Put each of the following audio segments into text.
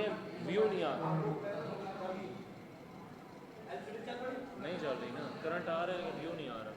कि व्यू नहीं आ रहा, नहीं चल रही ना, करंट आ रहा है लेकिन व्यू नहीं आ रहा।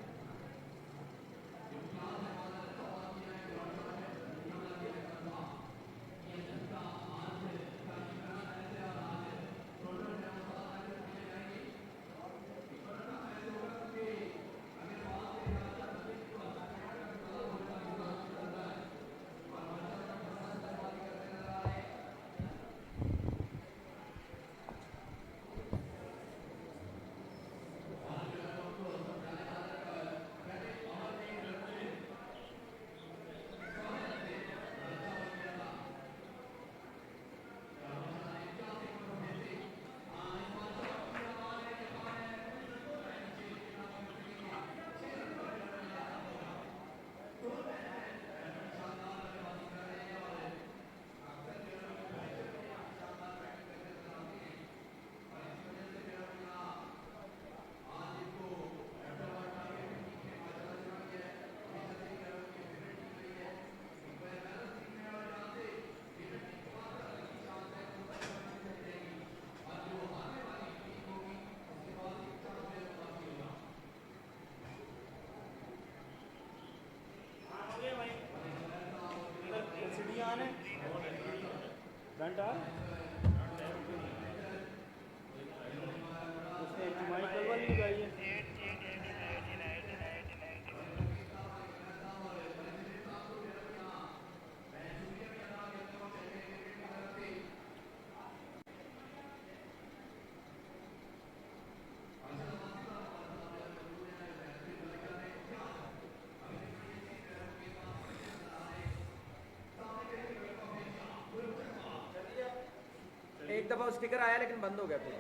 एक दफा स्टिकर आया लेकिन बंद हो गया फिर।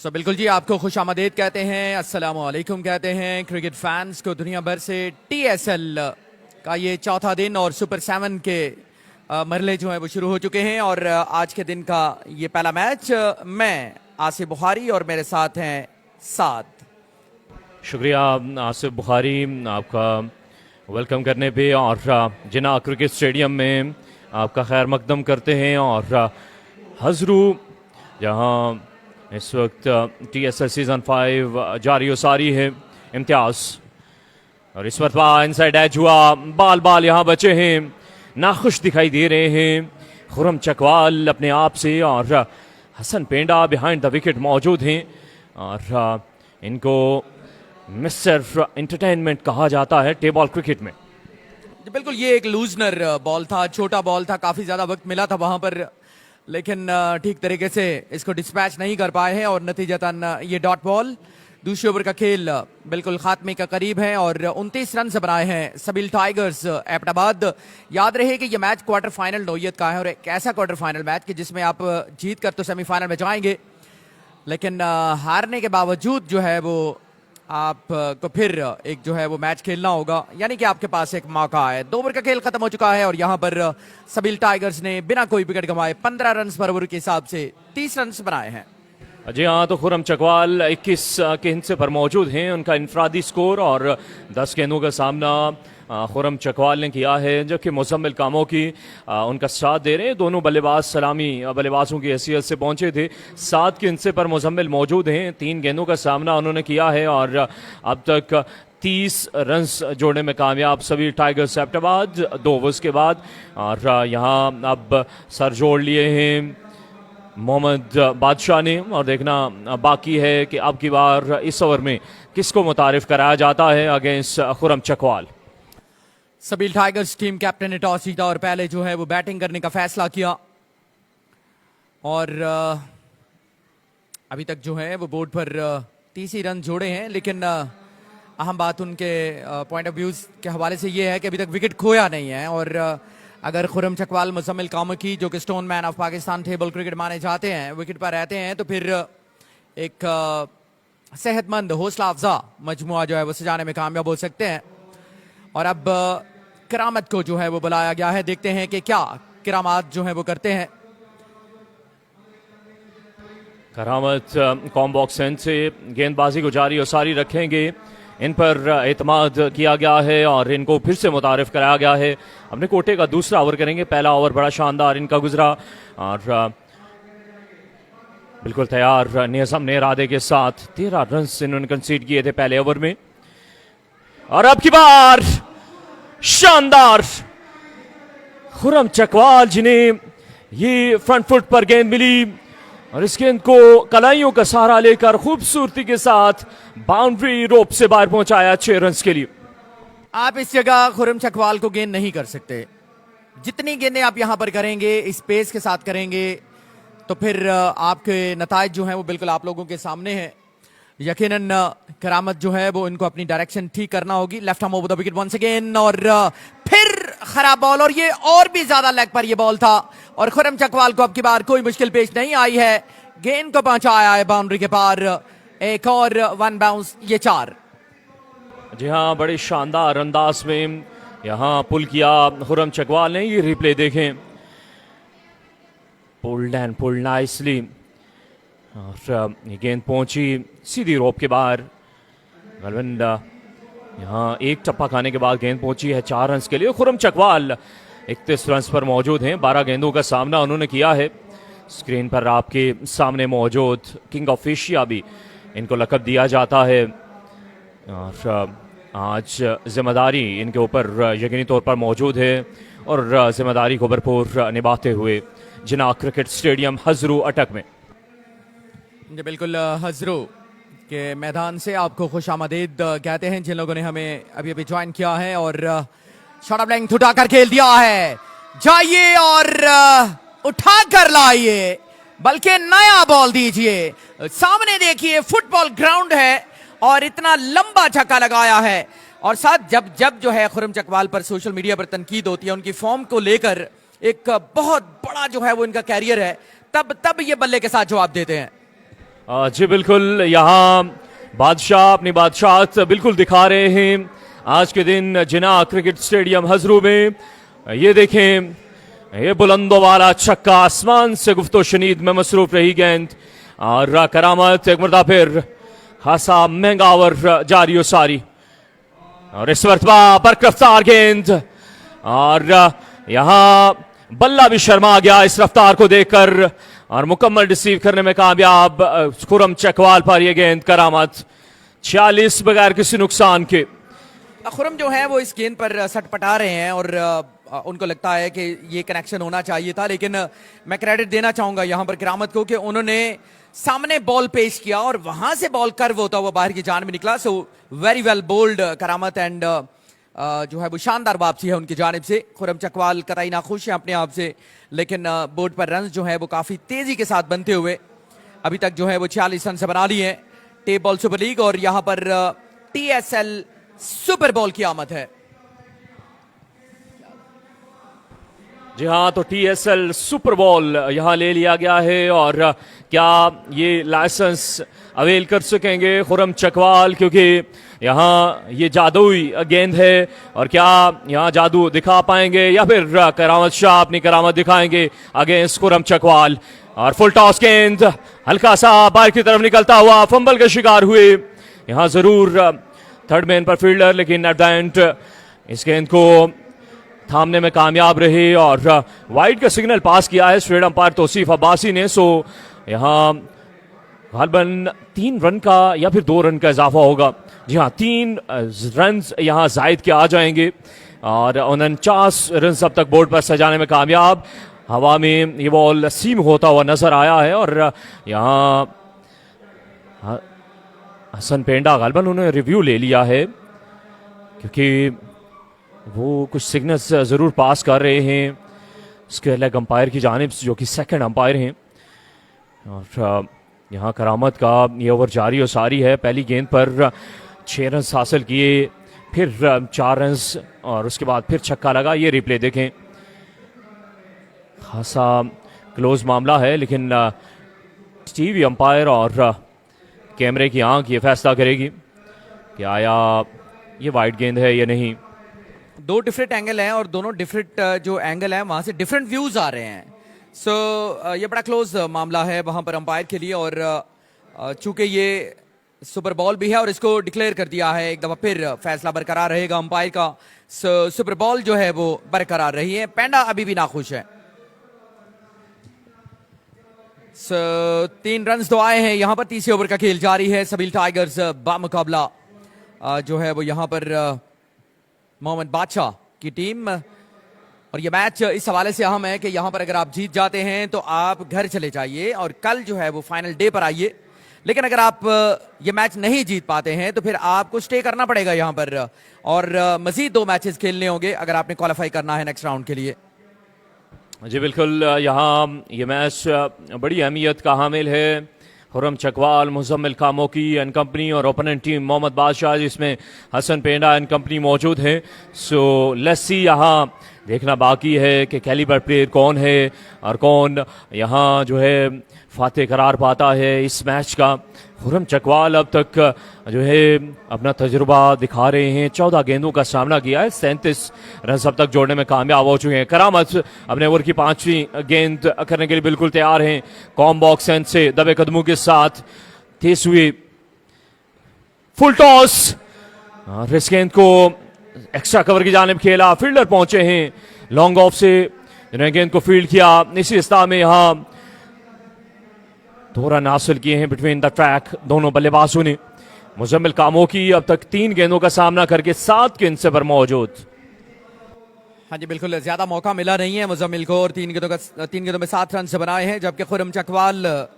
बिल्कुल जी, आपको खुश आमदीद कहते हैं, अस्सलाम वालेकुम कहते हैं क्रिकेट फैंस को दुनिया भर से। TSL का ये चौथा दिन और सुपर 7 के मरले जो है वो शुरू हो चुके हैं और आज के दिन का ये पहला मैच मैं आसिफ बुखारी और मेरे साथ हैं साद। शुक्रिया आसिफ बुखारी आपका वेलकम करने पे और जिन्ना क्रिकेट स्टेडियम में आपका खैर मकदम करते हैं और हजरू जहां इस वक्त TSL सीजन 5 जारी व सारी है इम्तियाज और इस वक्त इनसाइड एज हुआ, बाल बाल यहाँ बचे हैं, नाखुश दिखाई दे रहे हैं खुरम चकवाल अपने आप से और हसन पेंडा बिहाइंड द विकेट मौजूद हैं और इनको मिस्टर एंटरटेनमेंट कहा जाता है टेबल क्रिकेट में। बिल्कुल, ये एक लूजनर बॉल था, छोटा बॉल था, काफी ज्यादा वक्त मिला था वहां पर, लेकिन ठीक तरीके से इसको डिस्पैच नहीं कर पाए हैं और नतीजतन ये डॉट बॉल। दूसरे ओवर का खेल बिल्कुल खात्मे का करीब है और 29 रन से बनाए हैं सबील टाइगर्स एबटाबाद। याद रहे कि ये मैच क्वार्टर फाइनल नौयत का है और एक ऐसा क्वार्टर फाइनल मैच कि जिसमें आप जीत कर तो सेमीफाइनल में जाएंगे, लेकिन हारने के बावजूद जो है वो आपको फिर एक जो है वो मैच खेलना होगा, यानी कि आपके पास एक मौका है। 2 ओवर का खेल खत्म हो चुका है और यहाँ पर सबील टाइगर्स ने बिना कोई विकेट गंवाए 15 रन पर ओवर के हिसाब से 30 रन बनाए हैं। जी हाँ, तो खुरम चकवाल 21 के हिस्से पर मौजूद हैं, उनका इनफरादी स्कोर और 10 गेंदों का सामना खुरम चकवाल ने किया है, जबकि मुजम्मिल कामों की उनका साथ दे रहे हैं। दोनों बल्लेबाज सलामी बल्लेबाजों की हैसियत से पहुंचे थे। 7 के हिस्से पर मुजम्मिल मौजूद हैं, 3 गेंदों का सामना उन्होंने किया है और अब तक 30 रन जोड़ने में कामयाब सभी टाइगर्स एबटाबाद 2 ओवर्स के बाद। और यहाँ अब सर जोड़ लिए हैं मोहम्मद बादशाह ने और देखना बाकी है कि अब की बार इस ओवर में किसको मुतारिफ कराया जाता है against Khurram Chakwal. Sabeel tigers team captain ने टॉस जीता और पहले जो है वो बैटिंग करने का फैसला किया और अभी तक जो है वो बोर्ड पर 30 ही रन जोड़े हैं, लेकिन अहम बात उनके पॉइंट ऑफ व्यूज के हवाले से ये है कि अभी तक विकेट खोया नहीं है और अगर खुरम चकवाल मुजम्मिल कामकी जो कि stone man of Pakistan table cricket माने जाते हैं विकेट पर रहते हैं तो फिर एक सेहतमंद हौसला अफजा मजमुआ जो है वो सजाने में कामयाब हो सकते हैं। और अब करामत को जो है वो बुलाया गया है, देखते हैं कि क्या करामात जो है वो करते हैं। करामत कॉम बॉक्स एंड से गेंदबाजी को जारी और सारी रखेंगे। इन पर एतमाद किया गया है और इनको फिर से मुतारिफ कराया गया है। अपने कोटे का दूसरा ओवर करेंगे। पहला ओवर बड़ा शानदार इनका गुजरा और बिल्कुल तैयार निज़म ने इरादे के साथ 13 रन इन्होंने कंसीड किए थे पहले ओवर में। और अब की बार शानदार खुरम चकवाल जिन्हें ये फ्रंट फुट पर गेंद मिली और इस गेंद को कलाइयों का सहारा लेकर खूबसूरती के साथ बाउंड्री रोप से बाहर पहुंचाया 6 रन के लिए। आप इस जगह खुरम चकवाल को गेंद नहीं कर सकते। जितनी गेंदें आप यहां पर करेंगे इस पेस के साथ करेंगे तो फिर आपके नताइज जो हैं वो बिल्कुल आप लोगों के सामने हैं। यकीनन करामत जो है वो इनको अपनी डायरेक्शन ठीक करना होगी। Left arm over the wicket once again और फिर खराब बॉल और ये और भी ज्यादा लेग पर ये बॉल था और खुरम चकवाल को अब की बार कोई मुश्किल पेश नहीं आई है। गेंद को पहुंचाया है बाउंड्री के पार। एक और 1 बाउंस, ये 4। जी हाँ, बड़े शानदार अंदाज में यहां पुल किया खुरम चकवाल ने। ये रिप्ले देखें, पुल्ड एंड पुल्ड नाइसली और ये गेंद पहुंची सीधी रोप के बाहर। गलविंद यहाँ एक टप्पा खाने के बाद गेंद पहुंची है 4 रन के लिए। खुरम चकवाल 31 रन पर मौजूद हैं। 12 गेंदों का सामना उन्होंने किया है। स्क्रीन पर आपके सामने मौजूद किंग ऑफ एशिया भी इनको लक़ब दिया जाता है और आज जिम्मेदारी इनके ऊपर यकीनी तौर पर मौजूद है और जिम्मेदारी को भरपूर निभाते हुए जिना क्रिकेट स्टेडियम हजरू अटक में। जी बिल्कुल, हजरू के मैदान से आपको खुश आमदीद कहते हैं जिन लोगों ने हमें अभी अभी ज्वाइन किया है। और शॉट ऑफ लेंथ उठाकर खेल दिया है, जाइए और उठा कर लाइए, बल्कि नया बॉल दीजिए। सामने देखिए फुटबॉल ग्राउंड है और इतना लंबा छक्का लगाया है। और साथ जब जब जो है खुरम चकवाल पर सोशल मीडिया पर तनकीद होती है उनकी फॉर्म को लेकर, एक बहुत बड़ा जो है वो इनका कैरियर है, तब ये बल्ले के साथ जवाब देते हैं। जी बिल्कुल, यहाँ बादशाह अपनी बादशाहत बिल्कुल दिखा रहे हैं आज के दिन जिना क्रिकेट स्टेडियम हजरू में। ये देखें, ये बुलंदों वाला छक्का, आसमान से गुफ्तो शनीद में मसरूफ रही गेंद और करामत एक मरतबा फिर खासा महंगा ओवर जारी और सारी। और इस मरतबा बरकरफ्तार गेंद और यहाँ बल्ला भी शर्मा गया इस रफ्तार को देखकर और मुकम्मल रिसीव करने में कामयाब खुरम चकवाल पर यह गेंद। करामत 46 बगैर किसी नुकसान के। खुरम जो है वो इस गेंद पर सटपटा रहे हैं और उनको लगता है कि ये कनेक्शन होना चाहिए था, लेकिन मैं क्रेडिट देना चाहूंगा यहाँ पर करामत को कि उन्होंने सामने बॉल पेश किया और वहां से बॉल कर्व होता हुआ बाहर की जान में निकला। So very well bowled Karamat and जो है वो शानदार वापसी है उनकी जानिब से। खुरम चकवाल कतई नाखुश है अपने आप से, लेकिन बोर्ड पर रन जो है वो काफी तेजी के साथ बनते हुए अभी तक जो है वो 46 रन से बना लिए हैं। टेप बॉल सुपर लीग और यहां पर TSL सुपर बॉल की आमद है। जी हाँ, तो TSL सुपर बॉल यहाँ ले लिया गया है और क्या ये लाइसेंस अवेल कर सकेंगे खुरम चकवाल, क्योंकि यहाँ ये जादुई गेंद है और क्या यहाँ जादू दिखा पाएंगे या फिर करामत शाह अपनी करामत दिखाएंगे अगेंस्ट खुरम चकवाल। और फुल टॉस गेंद हल्का सा बाहर की तरफ निकलता हुआ फंबल का शिकार हुए यहाँ जरूर थर्ड मैन पर फील्डर, लेकिन एट द एंड इस गेंद को थामने में कामयाब रहे और वाइड का सिग्नल पास किया है स्ट्रेट अंपायर तौसीफ अब्बासी ने। सो यहाँ गालबन 3 रन का या फिर 2 रन का इजाफा होगा। जी हाँ, 3 रन यहाँ जायद के आ जाएंगे और 49 रन अब तक बोर्ड पर सजाने में कामयाब। हवा में ये बॉल सीम होता हुआ नजर आया है और यहाँ हसन पेंडा गालबन उन्होंने रिव्यू ले लिया है क्योंकि वो कुछ सिग्नल्स जरूर पास कर रहे हैं उसके अलग अंपायर की जानिब जो कि सेकंड अंपायर हैं। और यहाँ करामत का ये ओवर जारी और सारी है। पहली गेंद पर 6 रन हासिल किए, फिर 4 रन और उसके बाद फिर छक्का लगा। ये रिप्ले देखें, खासा क्लोज मामला है, लेकिन टीवी अंपायर और कैमरे की आंख ये फैसला करेगी कि आया ये वाइड गेंद है या नहीं। दो डिफरेंट एंगल हैं और दोनों डिफरेंट जो एंगल हैं वहां से डिफरेंट व्यूज आ रहे हैं। सो ये बड़ा क्लोज मामला है वहां पर अंपायर के लिए, और चूंकि ये सुपर बॉल भी है और इसको डिक्लेयर कर दिया है, एक दफा फिर फैसला बरकरार रहेगा अंपायर का। सो सुपर बॉल जो है वो बरकरार रही है। पैंडा अभी भी नाखुश है। सो 3 रन तो आए हैं यहां पर। तीसरे ओवर का खेल जारी है। सबील टाइगर्स बामुकाबला जो है वो यहां पर मोहम्मद बादशाह की टीम। और ये मैच इस हवाले से अहम है कि यहां पर अगर आप जीत जाते हैं तो आप घर चले जाइए और कल जो है वो फाइनल डे पर आइए। लेकिन अगर आप ये मैच नहीं जीत पाते हैं तो फिर आपको स्टे करना पड़ेगा यहां पर, और मजीद 2 मैचेस खेलने होंगे अगर आपने क्वालिफाई करना है नेक्स्ट राउंड के लिए। जी बिल्कुल, यहाँ ये मैच बड़ी अहमियत का हामिल है। खुर्रम चकवाल, मुजम्मिल कामोकी एंड कंपनी और ओपोनेंट टीम मोहम्मद बादशाह, जिसमें हसन पेंडा एंड कंपनी मौजूद हैं। सो लेट्स सी, यहाँ देखना बाकी है कि कैलिबर प्लेयर कौन है और कौन यहाँ जो है फातेह करार पाता है इस मैच का। खुर्रम चकवाल अब तक जो है अपना तजुर्बा दिखा रहे हैं। 14 गेंदों का सामना किया है, 37 रन अब तक जोड़ने में कामयाब हो चुके हैं। करामत अपने ओवर की 5वीं गेंद करने के लिए बिल्कुल तैयार हैं। कॉम बॉक्स एंड से दबे कदमों के साथ 30वीं फुल टॉस, इस गेंद को एक्स्ट्रा कवर की जानिब खेला। फील्डर पहुंचे हैं लॉन्ग ऑफ से, जिन्होंने गेंद को फील्ड किया। इसी स्थान में यहाँ 2 रन हासिल किए हैं बिटवीन द ट्रैक दोनों बल्लेबाजों ने। मुजम्मिल कामों की अब तक 3 गेंदों का सामना करके 7 गेंद से पर मौजूद। हाँ जी बिल्कुल, ज्यादा मौका मिला नहीं है मुजम्मिल को, और 3 गेंदों में 7 रन से बनाए हैं। जबकि खुर्रम चकवाल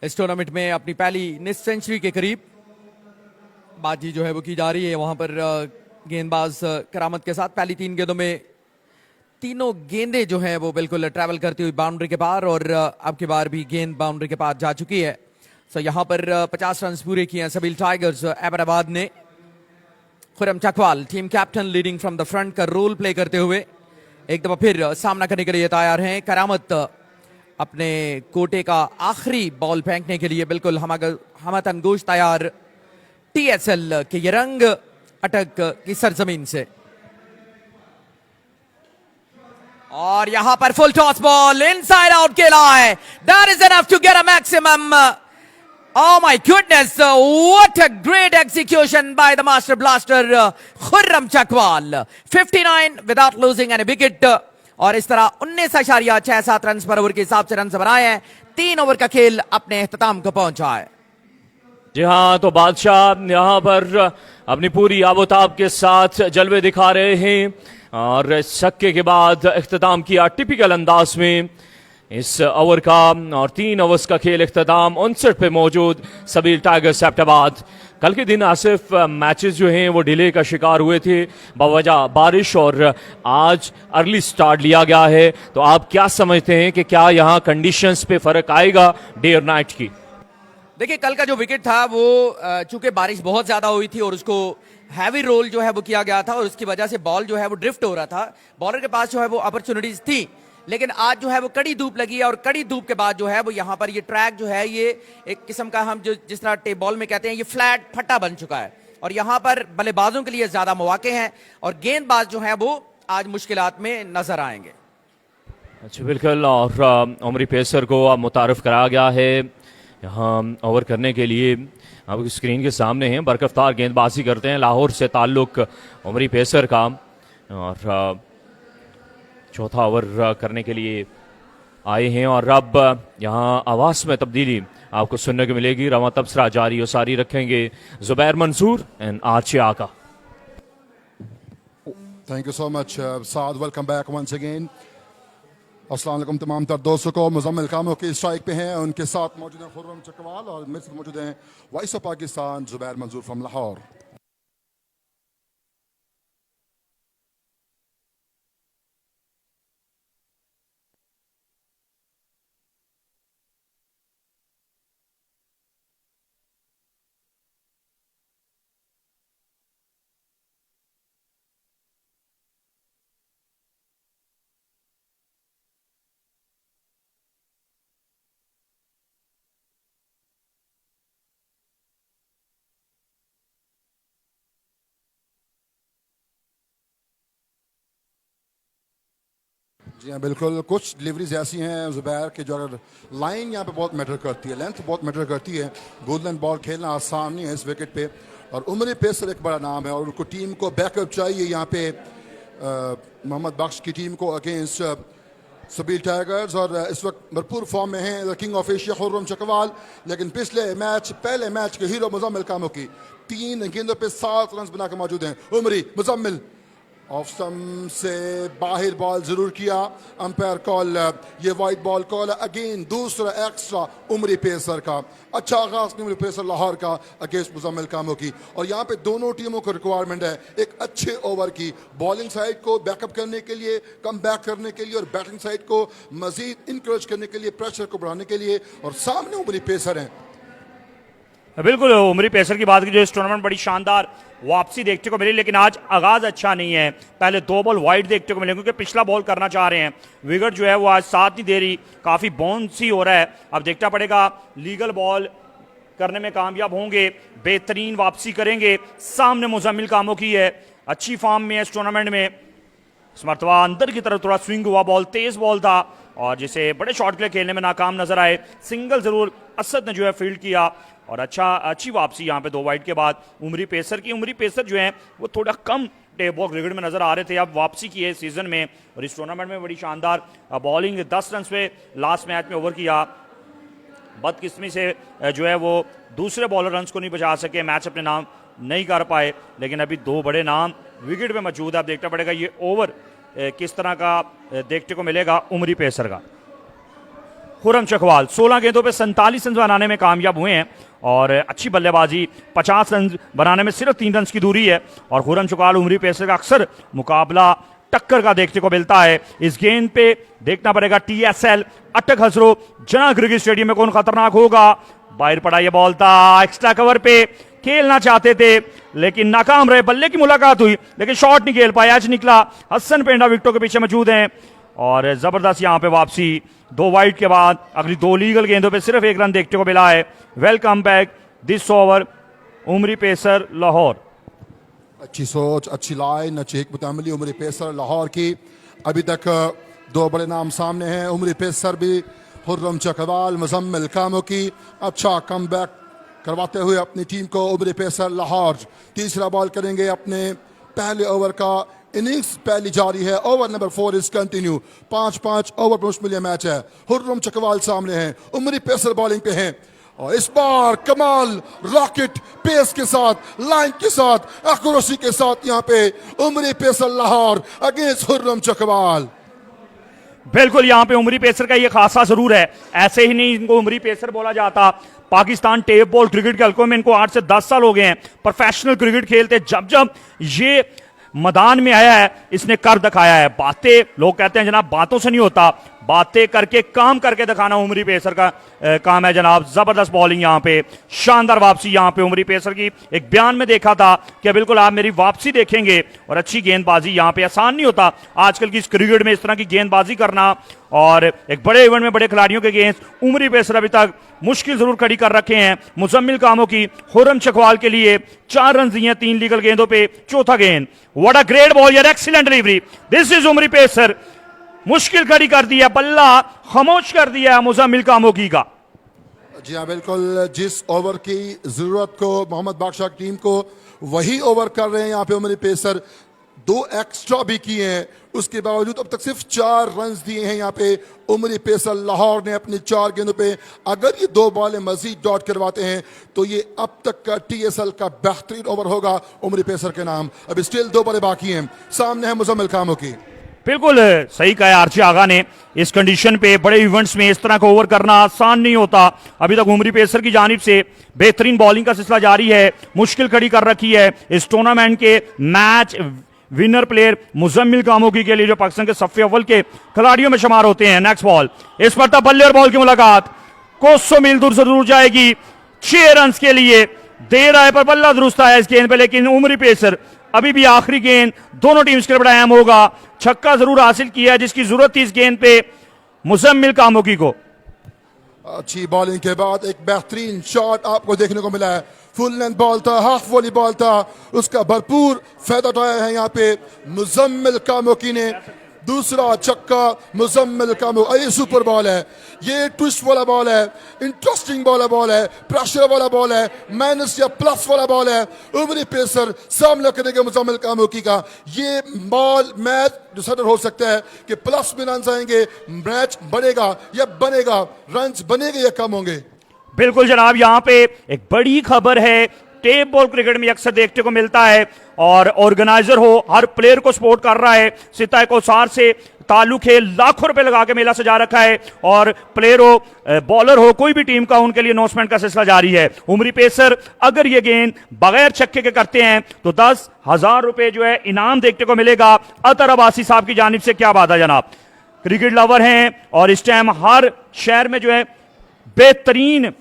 इस टूर्नामेंट में अपनी पहली निस सेंचुरी के करीब बाजी जो है वो की जा रही है। वहां पर गेंदबाज करामत के साथ पहली 3 गेंदों में तीनों गेंदें जो है वो बिल्कुल ट्रैवल करती हुई बाउंड्री के पार, और अब की बार भी गेंद बाउंड्री के पार जा चुकी है। सो यहां पर 50 रन पूरे किए हैं सबील टाइगर्स अहमदाबाद ने। Khurram Chakwal team captain leading from the front का रोल प्ले करते हुए एक दफा फिर सामना करने के लिए तैयार हैं। करामत अपने कोटे का आखिरी बॉल फेंकने के लिए बिल्कुल हमतन गोश तैयार। TSL के ये रंग अटक की सरजमीन से, और यहां पर full toss ball inside out खेला है। That is enough to get a maximum. Oh my goodness, what a great execution by the master blaster Khurram Chakwal. 59 without losing any wicket, और इस तरह 19.67 रन पर ओवर के हिसाब से run बनाए हैं। 3 ओवर का खेल अपने इख्तिताम को पहुंचा है। जी हाँ, तो बादशाह यहाँ पर अपनी पूरी आबोताब के साथ जलवे दिखा रहे हैं, और छक्के के बाद इख्तिताम किया टिपिकल अंदाज में इस ओवर का, और 3 ओवर्स का खेल इख्तिताम 59 पे मौजूद सबील टाइगर्स अहमदाबाद। कल के दिन आसिफ मैचेस जो हैं वो डिले का शिकार हुए थे बवजह बारिश, और आज अर्ली स्टार्ट लिया गया है। तो आप क्या समझते हैं कि क्या यहाँ कंडीशंस पे फर्क आएगा डे और नाइट की? देखिए, कल का जो विकेट था वो चूंकि बारिश बहुत ज्यादा हुई थी और उसको हैवी रोल जो है वो किया गया था, और उसकी वजह से बॉल जो है वो ड्रिफ्ट हो रहा था। बॉलर के पास जो है वो अपॉर्चुनिटीज थी, लेकिन आज जो है वो कड़ी धूप लगी है, और कड़ी धूप के बाद जो है वो यहाँ पर ये ट्रैक जो है ये एक किस्म का हम जो जिस तरह टेप बॉल में कहते हैं ये फ्लैट फट्टा बन चुका है, और यहाँ पर बल्लेबाजों के लिए ज्यादा मौके हैं और गेंदबाज जो है वो आज मुश्किलात में नजर आएंगे। अच्छा बिल्कुल, और उमरी पेसर को अब मुतारफ कराया गया है यहाँ ओवर करने के लिए। अब स्क्रीन के सामने हैं, बरकफ्तार गेंदबाजी करते हैं, लाहौर से ताल्लुक उमरी पेसर का, और चौथा ओवर करने के लिए आए हैं। और अब यहाँ आवाज़ में तब्दीली आपको सुनने को मिलेगी। रवा तबसरा जारी और सारी रखेंगे जुबैर मंसूर एंड आर्चे आका। Thank you so much Saad, welcome back once again. अस्सलाम वालेकुम तमाम तर दोस्तों को। मुजम्मिल कामों की स्ट्राइक पे हैं, उनके साथ मौजूद हैं खुर्रम चकवाल, और मेरे साथ मौजूद हैं voice of Pakistan Zubair Mansoor from Lahore. जी हाँ बिल्कुल, कुछ डिलीवरीज ऐसी हैं जुबैर के जो अगर लाइन यहाँ पे बहुत मैटर करती है, लेंथ बहुत मैटर करती है। गोल्डन बॉल खेलना आसान नहीं है इस विकेट पे, और उमरी पेसर एक बड़ा नाम है और उनको टीम को बैकअप चाहिए यहाँ पे मोहम्मद बख्श की टीम को अगेंस्ट सबील टाइगर्स। और इस वक्त भरपूर फॉर्म में हैं the king of Asia Khurram Chakwal, लेकिन पहले मैच के हीरो मुजम्मिल कामो की 3 गेंदों पे 7 रन बना के मौजूद हैं। उमरी मुजम्मिल ऑफ स्टंप से बाहर बॉल जरूर किया, अंपायर कॉल ये वाइड बॉल कॉल अगेन, दूसरा एक्स्ट्रा उमरी पेसर का। अच्छा आगाज उमरी पेसर लाहौर का अगेंस्ट मुजम्मिल कामो की, और यहाँ पे दोनों टीमों को रिक्वायरमेंट है एक अच्छे ओवर की, बॉलिंग साइड को बैकअप करने के लिए, कम बैक करने के लिए, और बैटिंग साइड को मजीद इंकरेज करने के लिए, प्रेशर को बढ़ाने के लिए, और सामने उमरी पेसर हैं। बिल्कुल, उमरी पेसर की बात की जो इस टूर्नामेंट बड़ी शानदार वापसी देखने को मिली, लेकिन आज आगाज अच्छा नहीं है। पहले 2 बॉल वाइड देखने को मिले क्योंकि पिछला बॉल करना चाह रहे हैं। विकेट जो है वो आज साथ नहीं दे रही, काफी बाउंसी हो रहा है। अब देखना पड़ेगा लीगल बॉल करने में कामयाब होंगे, बेहतरीन वापसी करेंगे। सामने मुजम्मिल कामो की है, अच्छी फॉर्म में है इस टूर्नामेंट में। इस मरतबा अंदर की तरफ थोड़ा स्विंग हुआ, बॉल तेज बॉल था और जिसे बड़े शॉट के लिए खेलने में नाकाम नजर आए। सिंगल जरूर असद ने जो है फील्ड किया, और अच्छी वापसी यहाँ पे 2 वाइड के बाद उमरी पेसर की। उमरी पेसर जो है वो थोड़ा कम टेबल क्रिकेट में नजर आ रहे थे, अब वापसी की है सीजन में, और इस टूर्नामेंट में बड़ी शानदार बॉलिंग। 10 रन पे लास्ट मैच में ओवर किया। बदकिस्मती से जो है वो दूसरे बॉलर रन को नहीं बचा सके, मैच अपने नाम नहीं कर पाए, लेकिन अभी 2 बड़े नाम विकेट पे मौजूद है। अब देखना पड़ेगा ये ओवर किस तरह का देखने को मिलेगा उमरी पेसर का। खुर्रम चकवाल 16 गेंदों पे 47 रन बनाने में कामयाब हुए हैं, और अच्छी बल्लेबाजी, 50 रन बनाने में सिर्फ 3 रन की दूरी है। और खुर्रम चकवाल उमरी पेसर का अक्सर मुकाबला टक्कर का देखने को मिलता है। इस गेंद पे देखना पड़ेगा TSL अटक हजरो जना क्रिकेट स्टेडियम में कौन खतरनाक होगा। बाहर पड़ा यह बॉल था, एक्स्ट्रा कवर पे खेलना चाहते थे लेकिन नाकाम रहे। बल्ले की मुलाकात हुई लेकिन शॉट नहीं खेल पाया, आज निकला। हसन पेंडा विकेटों के पीछे मौजूद हैं, और जबरदस्त यहां पे वापसी 2 वाइड के बाद अगली 2 लीगल गेंदों पे सिर्फ 1 रन देखने को मिला है। Welcome back this over Umri pacer Lahore. अच्छी सोच, अच्छी लाइन, अच्छी हिकमत अमली उमरी पेसर लाहौर की। अभी तक 2 बड़े नाम सामने हैं, उमरी पेसर भी, खुर्रम चकवाल, मुजम्मिल कामो की। अच्छा कम बैक करवाते हुए अपनी टीम को उमरी पेसर लाहौर तीसरा बॉल करेंगे अपने पहले ओवर का। इनिंग्स पहली जारी है, over number 4 is continue. 5-5 over पर मुश्तमिल मैच है। खुर्रम चकवाल सामने हैं, उमरी पेसर बॉलिंग पे हैं, और इस बार कमाल रॉकेट पेस के साथ, लाइन के साथ, एक्यूरेसी के साथ यहाँ पे उमरी पेसर लाहौर अगेंस्ट खुर्रम चकवाल। बिल्कुल, यहां पे उमरी पेसर का ये खासा जरूर है, ऐसे ही नहीं इनको उमरी पेसर बोला जाता। पाकिस्तान टेप बॉल क्रिकेट के हल्कों में इनको 8 से 10 साल हो गए हैं। प्रोफेशनल क्रिकेट खेलते जब ये मैदान में आया है इसने कर दिखाया है। बातें लोग कहते हैं जनाब बातों से नहीं होता, बातें करके काम करके दिखाना उमरी पेसर का काम है जनाब। जबरदस्त बॉलिंग यहाँ पे, शानदार वापसी यहाँ पे उमरी पेसर की। एक बयान में देखा था कि बिल्कुल आप मेरी वापसी देखेंगे, और अच्छी गेंदबाजी यहाँ पे। आसान नहीं होता आजकल की इस क्रिकेट में इस तरह की गेंदबाजी करना, और एक बड़े इवेंट में बड़े खिलाड़ियों के अगेंस्ट उमरी पेसर अभी तक मुश्किल जरूर खड़ी कर रखे हैं। मुजम्मिल कामो की खुर्रम चकवाल के लिए 4 रन दिए 3 लीगल गेंदों पे, चौथा गेंद। व्हाट अ ग्रेट बॉल यार, excellent delivery, this is Umri pacer. मुश्किल खड़ी कर दिया, बल्ला खामोश कर दिया मुजम्मिल कामो की का। जी हाँ बिल्कुल, जिस ओवर की जरूरत को मोहम्मद बादशाह की टीम को वही ओवर कर रहे हैं यहाँ पे उमरी पेसर। 2 एक्स्ट्रा भी किए हैं, उसके बावजूद अब तक सिर्फ 4 रन दिए हैं यहाँ पे उमरी पेसर लाहौर ने अपनी 4 गेंदों पे। अगर ये 2 बॉलें मजीद डॉट करवाते हैं तो ये अब तक का TSL का बेहतरीन ओवर होगा उमरी पेसर के नाम। अभी स्टिल 2 बॉलें बाकी हैं, सामने है मुजम्मिल कामो की। बिल्कुल सही कहा आरजे आगा ने, इस कंडीशन पे बड़े इवेंट्स में इस तरह का ओवर करना आसान नहीं होता। अभी तक उमरी पेसर की जानिब से बेहतरीन बॉलिंग का सिलसिला जारी है, मुश्किल खड़ी कर रखी है। इस टूर्नामेंट के मैच विनर प्लेयर मुजम्मिल कामो की के लिए जो पाकिस्तान के सफ़े अव्वल के खिलाड़ियों में शुमार होते हैं। नेक्स्ट बॉल, इस पर बल्ले और बॉल की मुलाकात कोसों मील दूर जरूर जाएगी 6 रन के लिए। दे रहा है पर बल्ला दुरुस्त आया इस गेंद पे, लेकिन उमरी पेसर अभी भी आखिरी गेंद दोनों टीम्स के लिए बड़ा अहम होगा। छक्का जरूर हासिल किया जिसकी जरूरत थी इस गेंद पे मुजम्मिल कामो की को। अच्छी बॉलिंग के बाद एक बेहतरीन शॉट आपको देखने को मिला है। फुल लेंथ बॉल था, हाफ वॉली बॉल था, उसका भरपूर फायदा उठाया है यहाँ पे मुजम्मिल कामो की ने। दूसरा छक्का मुजम्मिल कामो। ये सुपर बॉल है, ये ट्विस्ट वाला बॉल है, इंटरेस्टिंग वाला बॉल है, प्रेशर वाला बॉल है, माइनस या प्लस वाला बॉल है। उमरी पेसर सामना करेगा मुजम्मिल कामोकी का। ये बॉल मैच डिसाइडर हो सकता है कि प्लस में रन आएंगे, मैच बढ़ेगा या बनेगा, रन बनेंगे या कम होंगे। बिल्कुल जनाब, यहां पे एक बड़ी खबर है, टेप बॉल क्रिकेट में अक्सर देखने को मिलता है और ऑर्गेनाइजर हो हर प्लेयर को सपोर्ट कर रहा है। सिताए कोसार से ताल्लुक है, लाखों रुपए लगा के मेला सजा रखा है और प्लेयर हो बॉलर हो कोई भी टीम का, उनके लिए अनाउंसमेंट का सिलसिला जारी है। उमरी पेसर अगर ये गेंद बगैर छक्के के करते हैं तो 10,000 रुपए जो है इनाम देखने को मिलेगा। अतर अब्बासी साहब की जानिब से। क्या बात है जनाब, क्रिकेट लवर हैं और इस टाइम हर शहर में जो है बेहतरीन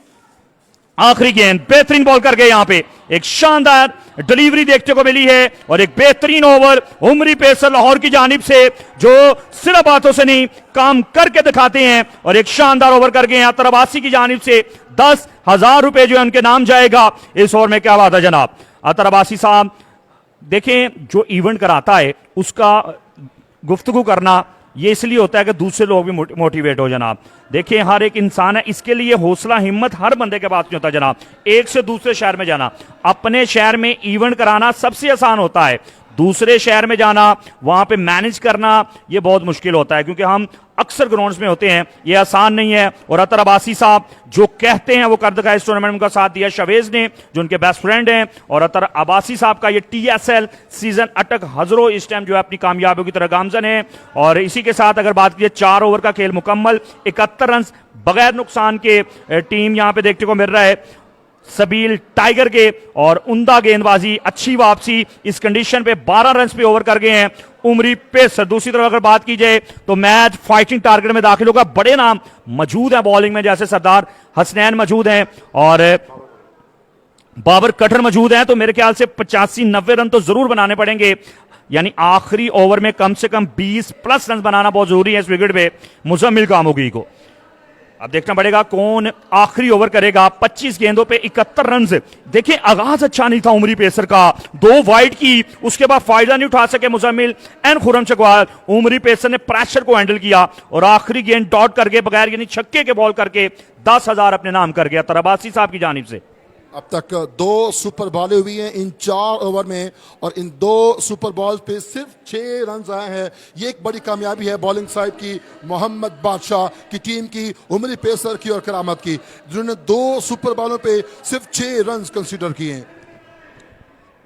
आखिरी गेंद, बेहतरीन बॉल कर गए। यहां पे एक शानदार डिलीवरी देखने को मिली है और एक बेहतरीन ओवर उमरी पेसर लाहौर की जानिब से, जो सिर्फ बातों से नहीं काम करके दिखाते हैं और एक शानदार ओवर कर गए हैं। अतर अब्बासी की जानिब से 10,000 रुपए जो है उनके नाम जाएगा इस ओवर में। क्या बात है जनाब, अतर अब्बासी साहब देखें, जो इवेंट कराता है उसका गुफ्तगू करना ये इसलिए होता है कि दूसरे लोग भी मोटिवेट हो जनाब। देखिए हर एक इंसान है, इसके लिए हौसला हिम्मत हर बंदे के पास नहीं होता जनाब। एक से दूसरे शहर में जाना, अपने शहर में इवेंट कराना सबसे आसान होता है, दूसरे शहर में जाना, वहां पे मैनेज करना ये बहुत मुश्किल होता है, क्योंकि हम अक्सर ग्राउंड्स में होते हैं, ये आसान नहीं है। और अतर अब्बासी साहब जो कहते हैं वो कर दिखाया। इस टूर्नामेंट में उनका साथ दिया शवेज ने, जो उनके बेस्ट फ्रेंड हैं, और अतर अब्बासी साहब का ये TSL सीजन अटक हजरो इस टाइम जो है अपनी कामयाबियों की तरह गामजन है। और इसी के साथ अगर बात कीजिए 4 ओवर का खेल मुकम्मल, 71 रन बगैर नुकसान के टीम यहां पे देखने को मिल रहा है। सबील टाइगर के और उमदा गेंदबाजी, अच्छी वापसी इस कंडीशन पे 12 रन पे ओवर कर गए हैं उमरी पेसर। दूसरी तरफ अगर बात की जाए तो मैच फाइटिंग टारगेट में दाखिल होगा। बड़े नाम मौजूद हैं बॉलिंग में, जैसे सरदार हसनैन मौजूद हैं और बाबर कटर मौजूद हैं। तो मेरे ख्याल से 85-90 रन तो जरूर बनाने पड़ेंगे, यानी आखिरी ओवर में कम से कम 20+ रन बनाना बहुत जरूरी है इस विकेट पे मुजम्मिल कामोगी को। अब देखना पड़ेगा कौन आखिरी ओवर करेगा। 25 गेंदों पे 71 रन। देखिए आगाज अच्छा नहीं था उमरी पेसर का, 2 वाइड की, उसके बाद फायदा नहीं उठा सके Muzammil and Khurram Chakwal. Umri pacer ने प्रेशर को हैंडल किया और आखिरी गेंद डॉट करके बगैर यानी छक्के के बॉल करके 10,000 अपने नाम कर गया अतर अब्बासी साहब की जानिब से। अब तक 2 सुपर बॉलें हुई हैं इन 4 ओवर में और इन 2 सुपर बॉल पे सिर्फ 6 रन आए हैं। ये एक बड़ी कामयाबी है बॉलिंग साइड की, मोहम्मद बादशाह की टीम की, उमरी पेसर की और करामत की, जिन्होंने 2 सुपर बॉलों पे सिर्फ 6 रन कंसीडर किए हैं।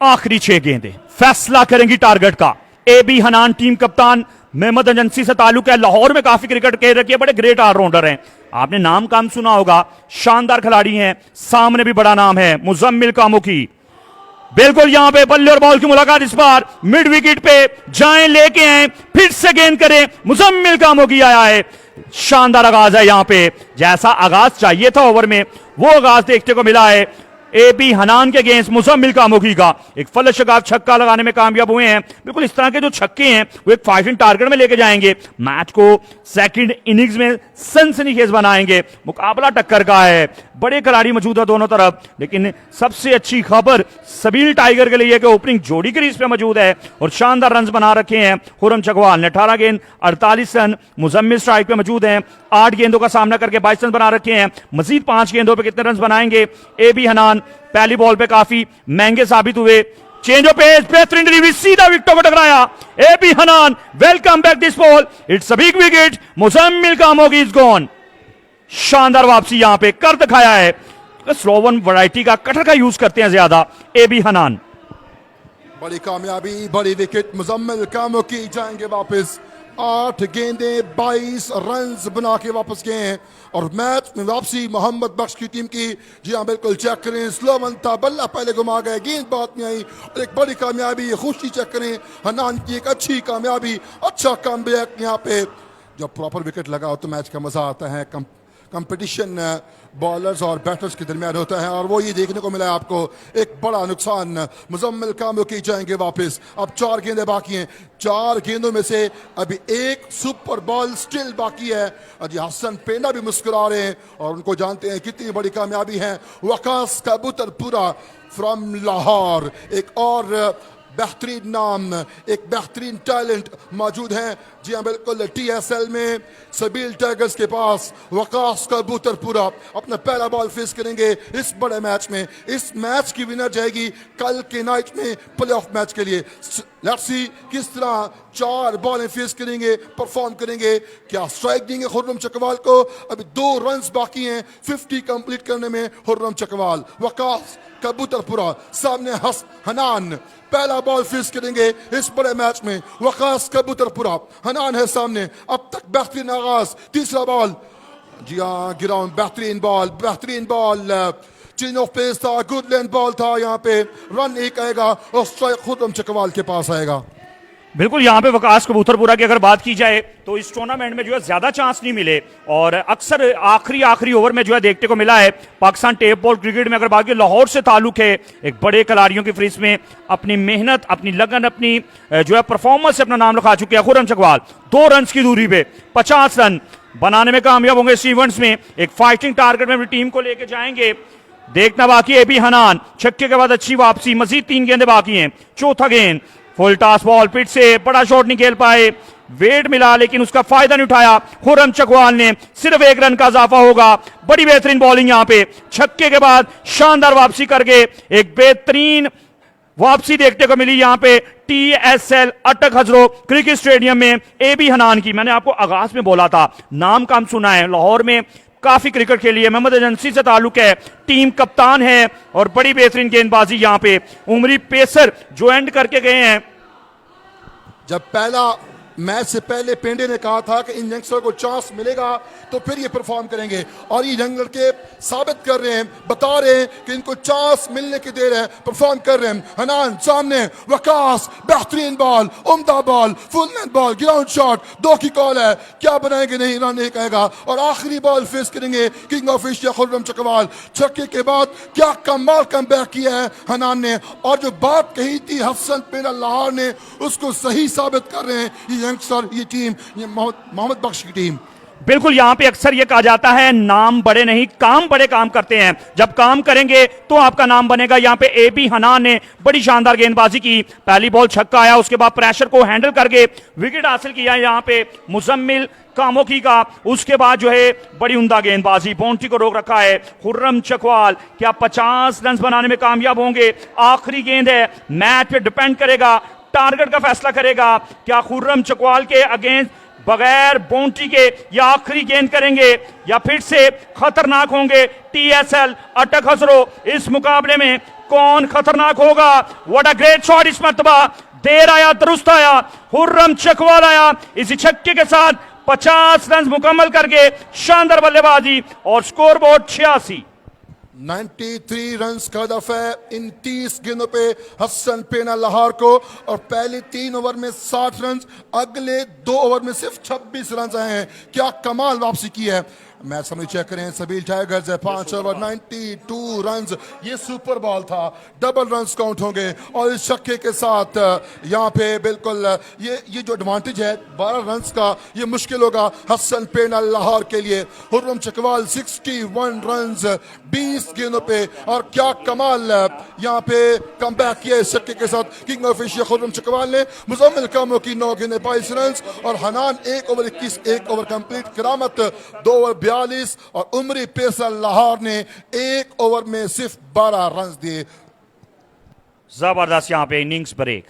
आखिरी 6 गेंदें फैसला करेंगी टारगेट का। AB हनान टीम कप्तान, मेहमद एजेंसी से ताल्लुक है, लाहौर में काफी क्रिकेट खेल रखी है, बड़े ग्रेट ऑलराउंडर हैं, आपने नाम काम सुना होगा, शानदार खिलाड़ी हैं। सामने भी बड़ा नाम है मुजम्मिल कामोकी। बिल्कुल यहां पे बल्ले और बॉल की मुलाकात, इस बार मिड विकेट पे जाएं, लेके आए, फिर से गेंद करें, मुजम्मिल कामोकी आया है। शानदार आगाज है यहां पे, जैसा आगाज चाहिए था ओवर में वो आगाज देखने को मिला है AB हनान के अगेंस्ट मुजम्मिल कामोगी का। एक फलशगाफ छक्का लगाने में कामयाब हुए हैं। बिल्कुल इस तरह के जो छक्के हैं वो एक फाइटिंग टारगेट में लेके जाएंगे, मैच को सेकंड इनिंग्स में सनसनीखेज बनाएंगे। मुकाबला टक्कर का है, बड़े खिलाड़ी मौजूद है दोनों तरफ, लेकिन सबसे अच्छी खबर सबील टाइगर के लिए कि ओपनिंग जोड़ी क्रीज पे मौजूद है और शानदार रन बना रखे हैं। खुर्रम चकवाल ने 18 गेंद 48 रन, मुजम्मिल स्ट्राइक पे मौजूद हैं, 8 गेंदों का सामना करके 22 रन बना रखे हैं। मजीद 5 गेंदों पे कितने रन बनाएंगे? AB हनान पहली बॉल पे काफी महंगे साबित हुए, चेंज ऑफ पेस, बेहतरीन डिलीवरी, सीधा विकेटों को टकराया। AB Hanan welcome back this ball, it's a big wicket, Muzammil Kamogi is gone. शानदार वापसी यहां पे कर दिखाया है। स्लोवन वैरायटी का कटर का यूज करते हैं ज्यादा AB हनान। बड़ी कामयाबी, बड़ी विकेट, मुजम्मिल कामोगी जाएंगे वापस। 8 गेंदें 22 रन बना के वापस गए हैं और मैच में वापसी मोहम्मद बख्श की टीम की। जी हाँ बिल्कुल, चेक करें, स्लो वन था, बल्ला पहले घुमा गए, गेंद बात में आई और एक बड़ी कामयाबी, खुशी चेक करें हनान की, एक अच्छी कामयाबी, अच्छा कमबैक। यहाँ पे जब प्रॉपर विकेट लगा हो तो मैच का मजा आता है। कंपटीशन बॉलर्स और बैटर्स के दरमियान होता है और वो ये देखने को मिला है आपको। एक बड़ा नुकसान, मुजम्मिल कामोगी जाएंगे वापस। अब 4 गेंदें बाकी हैं, 4 गेंदों में से अभी एक सुपर बॉल स्टिल बाकी है। अजी हसन पेंडा भी मुस्कुरा रहे हैं और उनको जानते हैं कितनी बड़ी कामयाबी है। वकास कबूतरपुरा फ्रॉम लाहौर एक और बेहतरीन नाम, एक बेहतरीन टैलेंट मौजूद है। जी हाँ बिल्कुल, TSL में सबील टाइगर्स के पास वकास कबूतरपुरा अपना पहला बॉल फेस करेंगे इस बड़े मैच में। इस मैच की विनर जाएगी कल के नाइट में प्लेऑफ मैच के लिए। लेट्स सी किस तरह 4 बॉलें फेस करेंगे, परफॉर्म करेंगे, क्या स्ट्राइक देंगे खुर्रम चकवाल को। अभी 2 रन्स बाकी हैं 50 कंप्लीट करने में। खुर्रम चकवाल, वकास कबूतरपुरा, सामने हनान पहला बॉल फेस करेंगे इस बड़े मैच में। वकास कबूतरपुरा, हनान है सामने। अब तक बेहतरीन आगाज, तीसरा बॉल, जी हाँ ग्राउंड, बेहतरीन बॉल, चेंज ऑफ पेस था, गुड लेंथ बॉल था। यहाँ पे रन एक आएगा और स्ट्राइक खुर्रम चकवाल के पास आएगा। बिल्कुल, यहाँ पे वकास कबूतरपुरा की अगर बात की जाए तो इस टूर्नामेंट में जो है ज्यादा चांस नहीं मिले और अक्सर आखिरी ओवर में जो है देखने को मिला है। पाकिस्तान टेप बॉल क्रिकेट में अगर बात की, लाहौर से ताल्लुक है, एक बड़े खिलाड़ियों की फीस में अपनी मेहनत, अपनी लगन, अपनी जो है परफॉर्मेंस से अपना नाम लिखा चुके हैं खुर्रम चकवाल। 2 रन की दूरी पे 50 रन बनाने में कामयाब होंगे इस इवेंट्स में। एक फाइटिंग टारगेट में अपनी टीम को लेकर जाएंगे। देखना बाकी है भी हनान, छक्के के बाद अच्छी वापसी, मजीद 3 गेंदें बाकी हैं। चौथा गेंद फुल टॉस बॉल, पिच से बड़ा शॉट नहीं खेल पाए, वेट मिला लेकिन उसका फायदा नहीं उठाया खुर्रम चकवाल ने। सिर्फ 1 रन का इजाफा होगा। बड़ी बेहतरीन बॉलिंग यहाँ पे, छक्के के बाद शानदार वापसी करके एक बेहतरीन वापसी देखने को मिली यहाँ पे TSL अटक हजरो क्रिकेट स्टेडियम में AB हनान की। मैंने आपको आगाज में बोला था, नाम का हम सुना है, लाहौर में काफी क्रिकेट खेली है, मोहम्मद एजेंसी से ताल्लुक है, टीम कप्तान है और बड़ी बेहतरीन गेंदबाजी यहाँ पे उमरी पेसर जो एंड करके गए हैं। जब पहला मैच से पहले पेंडे ने कहा था कि इन यंगस्टर को चांस मिलेगा तो फिर ये परफॉर्म करेंगे, और ये यंग लड़के साबित कर रहे हैं, बता रहे हैं कि इनको चांस मिलने की देर है, परफॉर्म कर रहे हैं। हनान सामने, वकास बेहतरीन बॉल, उम्दा ball, full length ball, ground shot, 2 की कॉल है, क्या बनाएंगे, नहीं रन एक आएगा। और आखिरी बॉल फेस करेंगे king of Asia Khurram Chakwal. छक्के के बाद क्या कमाल कमबैक किया है हनान ने, और जो बात कही थी हसन पेन लाहौर ने उसको सही साबित कर रहे हैं ये यंगस्टर, ये टीम, ये मोहम्मद बख्श की टीम। बिल्कुल, यहां पे अक्सर ये कहा जाता है नाम बड़े नहीं काम बड़े काम करते हैं। जब काम करेंगे तो आपका नाम बनेगा। यहां पे AB हनान ने बड़ी शानदार गेंदबाजी की, पहली बॉल छक्का आया, उसके बाद प्रेशर को हैंडल करके विकेट हासिल किया यहां पे मुजम्मिल कामोकी का। उसके बाद जो है बड़ी उम्दा गेंदबाजी, बाउंड्री को रोक रखा है खुर्रम चकवाल। क्या 50 रन बनाने में कामयाब होंगे? आखिरी गेंद है, मैच पे डिपेंड करेगा, टारगेट का फैसला करेगा। क्या खुर्रम चकवाल के अगेंस्ट बगैर बाउंड्री के या आखिरी गेंद करेंगे या फिर से खतरनाक होंगे? TSL अटक हजरो, इस मुकाबले में कौन खतरनाक होगा? व्हाट अ ग्रेट शॉट इस मर्तबा, देर आया दुरुस्त आया, खुर्रम चकवाल आया इसी छक्के के साथ 50 रन मुकम्मल करके शानदार बल्लेबाजी और स्कोर बोर्ड 86। 93 रन्स का हदफ है इन 30 गेंदों पे हसन पेना लाहौर को, और पहले 3 ओवर में 60 रन, अगले 2 ओवर में सिर्फ 26 रन आए हैं। क्या कमाल वापसी की है। मैच समझ चेक करें, सबील टाइगर्स है 5 ओवर 92 रन, ये सुपर बॉल था, डबल रन काउंट होंगे। और इस छक्के के साथ यहाँ पे बिल्कुल ये जो एडवांटेज है 12 रन का, ये मुश्किल होगा हसन पेना लाहौर के लिए। खुर्रम चकवाल 61 रन 20 गेंदों पे, और क्या कमाल यहाँ पे कम बैक किया इस छक्के के साथ king of Asia Khurram Chakwal ने। मुजम्मिल कामों की 9 गेंदें 22 रन, और हनान 1 ओवर 21, 1 ओवर कंप्लीट, करामत 2 ओवर 42, और उमरी पेसर लाहौर ने 1 ओवर में सिर्फ 12 रन दिए। जबरदस्त यहाँ पे इनिंग्स ब्रेक।